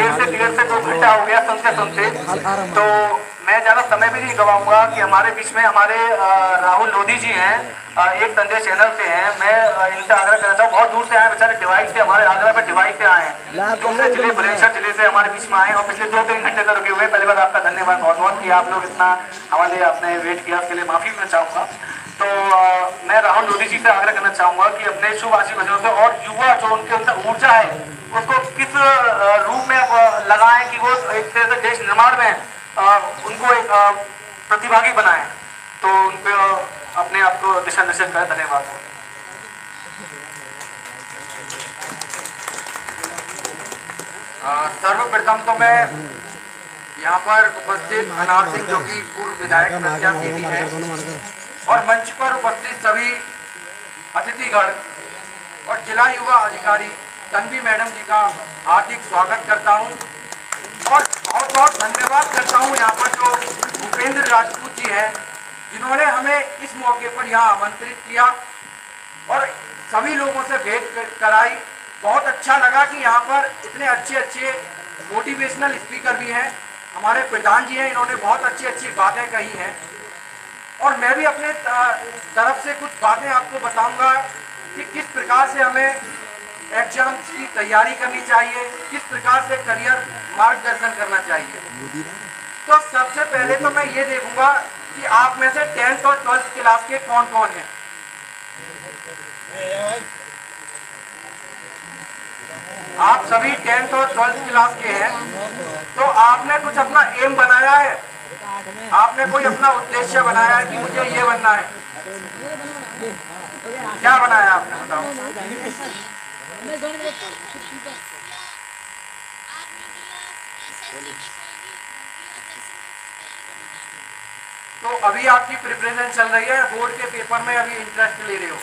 डेढ़ से 2 घंटा हो गया सुनते सुनते, तो मैं ज़्यादा समय भी नहीं गवाऊंगा कि हमारे बीच में हमारे राहुल लोधी जी हैं, एक संदेश चैनल से हैं। मैं इनसे आग्रह करना चाहूँ, बहुत दूर से आए बेचारे, डिवाइस से, हमारे आगरा में डिवाइस से आए हैं, दूसरे जिले बुलंदशहर जिले से हमारे बीच में आए और पिछले 2-3 घंटे तक रुके हुए। पहले बार आपका धन्यवाद बहुत बहुत कि आप लोग इतना हमारे लिए आपने वेट किया, उसके लिए माफ़ी मैं चाहूँगा। तो मैं राहुल लोधी जी से आग्रह करना चाहूँगा कि अपने शुभ आशीष वचनों से और युवा जो उनके अंदर ऊर्जा है उसको किस रूप में लगाएं कि वो एक तरह से देश निर्माण में उनको एक प्रतिभागी बनाएं, तो उन पे अपने आप को दिशा निर्देश करें। धन्यवाद। सर्वप्रथम तो मैं यहाँ पर उपस्थित अनार सिंह जो कि पूर्व विधायक प्रत्याशी भी है और मंच पर उपस्थित सभी अतिथिगण और जिला युवा अधिकारी तन्वी मैडम जी का हार्दिक स्वागत करता हूँ और बहुत बहुत धन्यवाद करता हूँ यहाँ पर जो भूपेंद्र राजपूत जी हैं जिन्होंने हमें इस मौके पर यहाँ आमंत्रित किया और सभी लोगों से भेंट कराई। बहुत अच्छा लगा कि यहाँ पर इतने अच्छे मोटिवेशनल स्पीकर भी हैं। हमारे प्रधान जी हैं, इन्होंने बहुत अच्छी बातें कही हैं और मैं भी अपने तरफ से कुछ बातें आपको बताऊंगा कि किस प्रकार से हमें एग्जाम्स की तैयारी करनी चाहिए, किस प्रकार से करियर मार्गदर्शन करना चाहिए। तो सबसे पहले तो मैं ये देखूंगा कि आप में से 10th और 12th क्लास के कौन कौन हैं। आप सभी 10th और 12th क्लास के हैं, तो आपने कुछ अपना एम बनाया है, आपने कोई अपना उद्देश्य बनाया है कि मुझे ये बनना है। क्या बनाया आपने, बताओ। तो अभी आपकी प्रिपरेशन चल रही है, बोर्ड के पेपर में अभी इंटरेस्ट ले रहे हो।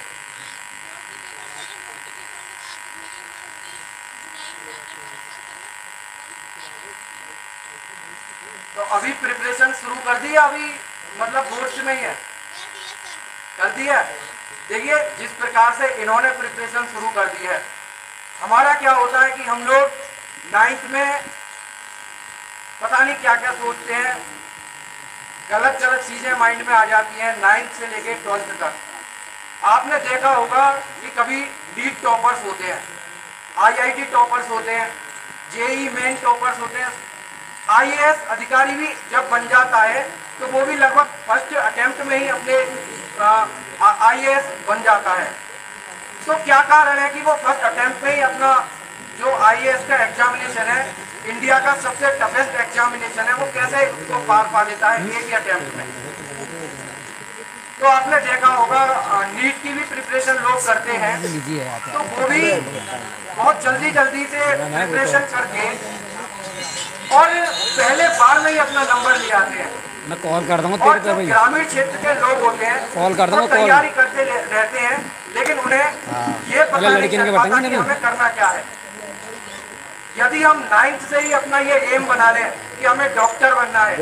तो अभी प्रिपरेशन शुरू कर दी है, अभी मतलब बोर्ड में ही है, कर दी है। देखिए जिस प्रकार से इन्होंने प्रिपरेशन शुरू कर दी है, हमारा क्या होता है कि हम लोग 9th में पता नहीं क्या क्या सोचते हैं, गलत चीजें माइंड में आ जाती हैं 9th से लेके 12th तक। आपने देखा होगा कि कभी नीट टॉपर्स होते हैं, IIT टॉपर्स होते हैं, JEE मेन टॉपर्स होते हैं। IAS अधिकारी भी जब बन जाता है तो वो भी लगभग फर्स्ट अटेम्प्ट में ही अपने IAS बन जाता है। तो क्या कारण है कि वो फर्स्ट अटेम्प्ट में ही अपना जो IAS का एग्जामिनेशन है, इंडिया का सबसे टफेस्ट एग्जामिनेशन है, वो कैसे उसको पार पा लेता है एक ही अटेम्प्ट में। तो आपने देखा होगा नीट की भी प्रिपरेशन लोग करते हैं, तो वो भी बहुत जल्दी से प्रिपरेशन करके और पहले बार में ही अपना नंबर ले आते हैं। मैं कॉल कर दूंगा और जो ग्रामीण क्षेत्र के लोग होते हैं कॉल कर दूंगा, तैयारी करते रहते हैं, लेकिन उन्हें ये पता नहीं चल पाता कि हमें करना क्या है। यदि हम 9th से ही अपना ये एम बना लें कि हमें डॉक्टर बनना है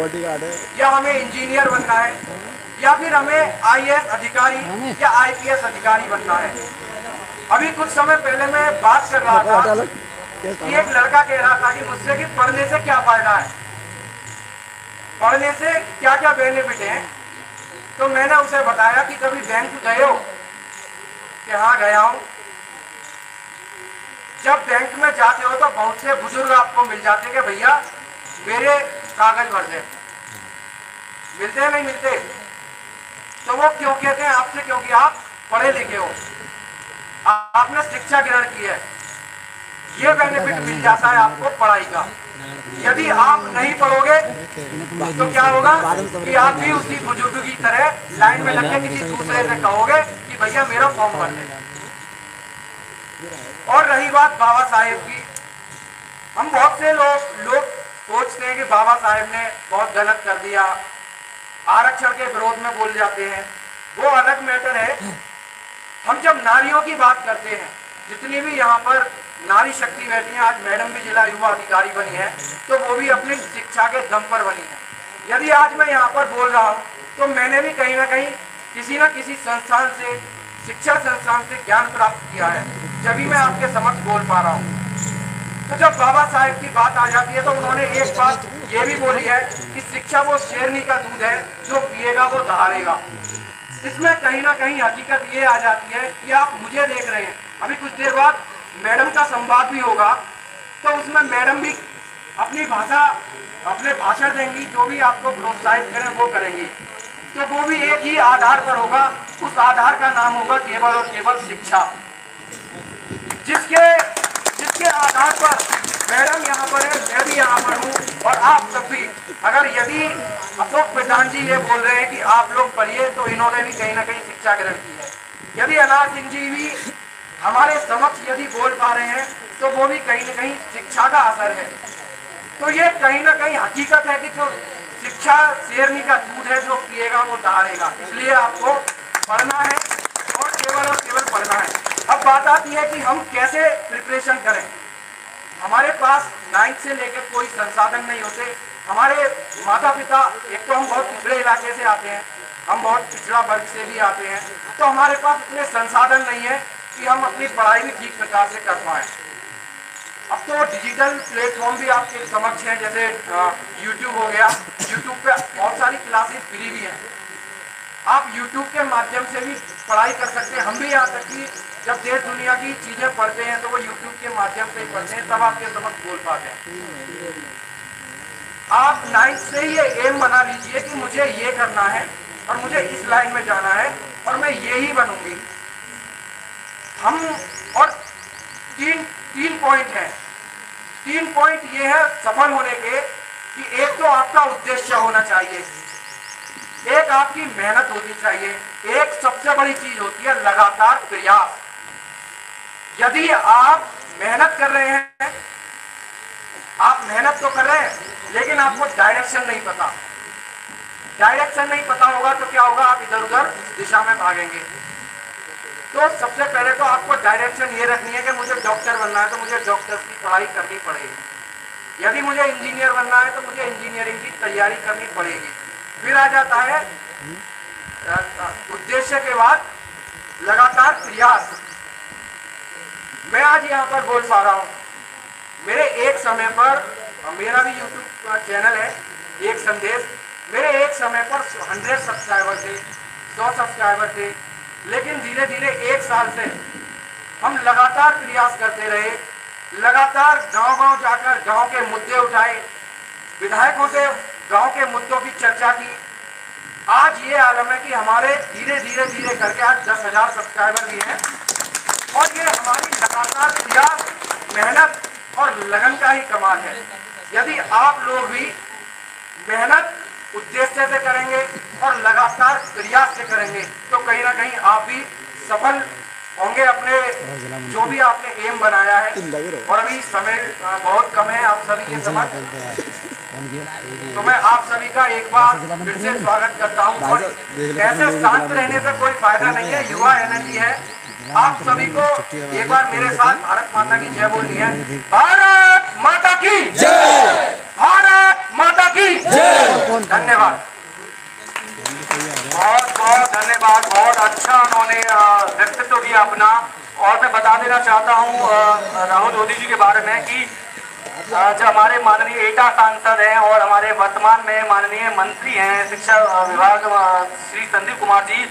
या हमें इंजीनियर बनना है या फिर हमें IAS अधिकारी या IPS अधिकारी बनना है। अभी कुछ समय पहले मैं बात कर रहा था कि एक लड़का कह रहा था कि मुझसे कि पढ़ने से क्या फायदा है, पढ़ने से क्या क्या बेनिफिट है। तो मैंने उसे बताया कि कभी बैंक गए हो, कि हाँ गया हूं। जब बैंक में जाते हो तो बहुत से बुजुर्ग आपको मिल जाते कि भैया मेरे कागज भर दे, मिलते हैं नहीं मिलते। तो वो क्यों कहते हैं आपसे, क्योंकि आप पढ़े लिखे हो, आपने शिक्षा ग्रहण की है, ये बेनिफिट मिल जाता है आपको पढ़ाई का। यदि आप नहीं पढ़ोगे तो क्या होगा कि आप भी उसी बुजुर्ग की तरह लाइन में लग के किसी दूसरे से कहोगे कि भैया मेरा फॉर्म भर दे। और रही बात बाबा साहेब की, हम बहुत से लोग सोचते हैं कि बाबा साहेब ने बहुत गलत कर दिया, आरक्षण के विरोध में बोल जाते हैं, वो अलग मैटर है। हम जब नारियों की बात करते हैं, जितनी भी यहाँ पर नारी शक्ति बैठी है, आज मैडम भी जिला युवा अधिकारी बनी है, तो वो भी अपनी शिक्षा के दम पर बनी है। यदि आज मैं यहाँ पर बोल रहा हूँ तो मैंने भी कहीं ना कहीं किसी न किसी संस्थान से, शिक्षा संस्थान से ज्ञान प्राप्त किया है, जब भी मैं आपके समक्ष बोल पा रहा हूँ। तो जब बाबा साहेब की बात आ जाती है तो उन्होंने एक बात ये भी बोली है कि शिक्षा वो शेरनी का दूध है, जो पिएगा वो दहाड़ेगा। इसमें कहीं ना कहीं हकीकत ये आ जाती है कि आप मुझे देख रहे हैं, अभी कुछ देर बाद मैडम का संवाद भी होगा, तो उसमें मैडम भी अपनी भाषा, अपने भाषण देंगी, जो भी आपको प्रोत्साहित करें वो करेंगी। तो वो भी एक ही आधार पर होगा, उस आधार का नाम होगा केवल और केवल शिक्षा। जिसके आधार पर मैडम यहाँ पर है, मैं भी यहाँ पर हूँ, और आप सब भी। अगर यदि अशोक प्रधान जी ये बोल रहे हैं कि आप लोग पढ़िए, तो इन्होंने भी कहीं ना कहीं शिक्षा ग्रहण की है। यदि अनाथ सिंह जी भी हमारे समक्ष यदि बोल पा रहे हैं, तो वो भी कहीं ना कहीं शिक्षा का असर है। तो ये कहीं ना कहीं हकीकत है कि जो शिक्षा शेरनी का दूध है, जो पिएगा वो दहाड़ेगा। इसलिए आपको पढ़ना है और केवल पढ़ना है। अब बात आती है कि हम कैसे प्रिपरेशन करें। हमारे पास 9th से लेकर कोई संसाधन नहीं होते। हमारे माता पिता, एक तो हम बहुत पिछड़े इलाके से आते हैं, हम बहुत पिछड़ा वर्ग से भी आते हैं, तो हमारे पास इतने संसाधन नहीं है कि हम अपनी पढ़ाई भी ठीक प्रकार से कर पाएँ। अब तो डिजिटल प्लेटफॉर्म भी आपके समक्ष हैं, जैसे YouTube हो गया। YouTube पे बहुत सारी क्लासेस फ्री भी हैं, आप YouTube के माध्यम से भी पढ़ाई कर सकते हैं। हम भी यहाँ तक कि जब देश दुनिया की चीज़ें पढ़ते हैं तो वो YouTube के माध्यम से ही पढ़ते हैं, तब आपके समक्ष बोल पाते हैं। आप 9th से ही एम बना लीजिए कि मुझे ये करना है और मुझे इस लाइन में जाना है और मैं ये ही बनूंगी। हम और तीन पॉइंट हैं। 3 पॉइंट ये है सफल होने के कि एक तो आपका उद्देश्य होना चाहिए, एक आपकी मेहनत होनी चाहिए, एक सबसे बड़ी चीज होती है लगातार प्रयास। यदि आप मेहनत कर रहे हैं, आप मेहनत तो कर रहे हैं, लेकिन आपको डायरेक्शन नहीं पता। डायरेक्शन नहीं पता होगा तो क्या होगा, आप इधर उधर दिशा में भागेंगे। तो सबसे पहले तो आपको डायरेक्शन ये रखनी है कि मुझे डॉक्टर बनना है तो मुझे डॉक्टर की पढ़ाई करनी पड़ेगी। यदि मुझे इंजीनियर बनना है तो मुझे इंजीनियरिंग की तैयारी करनी पड़ेगी। फिर आ जाता है उद्देश्य के बाद लगातार प्रयास। मैं आज यहाँ पर बोल पा रहा हूँ, मेरे एक समय पर, मेरा भी YouTube चैनल है एक संदेश, मेरे एक समय पर 100 सब्सक्राइबर थे, 100 सब्सक्राइबर थे, लेकिन धीरे धीरे 1 साल से हम लगातार प्रयास करते रहे, लगातार गांव-गांव जाकर गांव के मुद्दे उठाए, विधायकों से गांव के मुद्दों की चर्चा की। आज ये आलम है कि हमारे धीरे धीरे करके आज 10,000 सब्सक्राइबर भी हैं, और ये हमारी लगातार प्रयास, मेहनत और लगन का ही कमाल है। यदि आप लोग भी मेहनत उद्देश्य से करेंगे और लगातार प्रयास से करेंगे तो कहीं ना कहीं आप भी सफल होंगे अपने जो भी आपने एम बनाया है। और अभी समय बहुत कम है आप सभी के समझ, तो मैं आप सभी का एक बार फिर से स्वागत करता हूँ। और ऐसे शांत रहने से कोई फायदा नहीं है, युवा एनर्जी है। आप सभी को एक बार मेरे साथ भारत माता की जय बोलनी है। भारत माता की जय, भारत माता की जय। धन्यवाद, बहुत बहुत धन्यवाद। बहुत अच्छा उन्होंने व्यक्तित्व किया अपना। और मैं बता देना चाहता हूँ राहुल लोधी जी के बारे में कि जो हमारे माननीय एटा सांसद हैं और हमारे वर्तमान में माननीय मंत्री हैं शिक्षा विभाग श्री संदीप कुमार जी,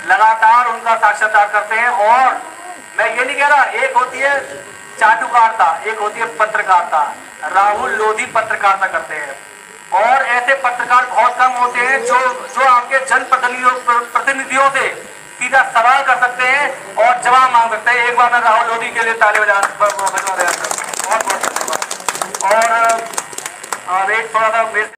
लगातार उनका साक्षात्कार करते हैं। और मैं ये नहीं कह रहा, एक होती है चाटुकारिता, एक होती है पत्रकारिता। राहुल लोधी पत्रकारिता करते हैं और ऐसे पत्रकार बहुत कम होते हैं जो आपके जनप्रतिनिधियों से सीधा सवाल कर सकते हैं और जवाब मांग सकते हैं। एक बार मैं राहुल लोधी के लिए ताली बजा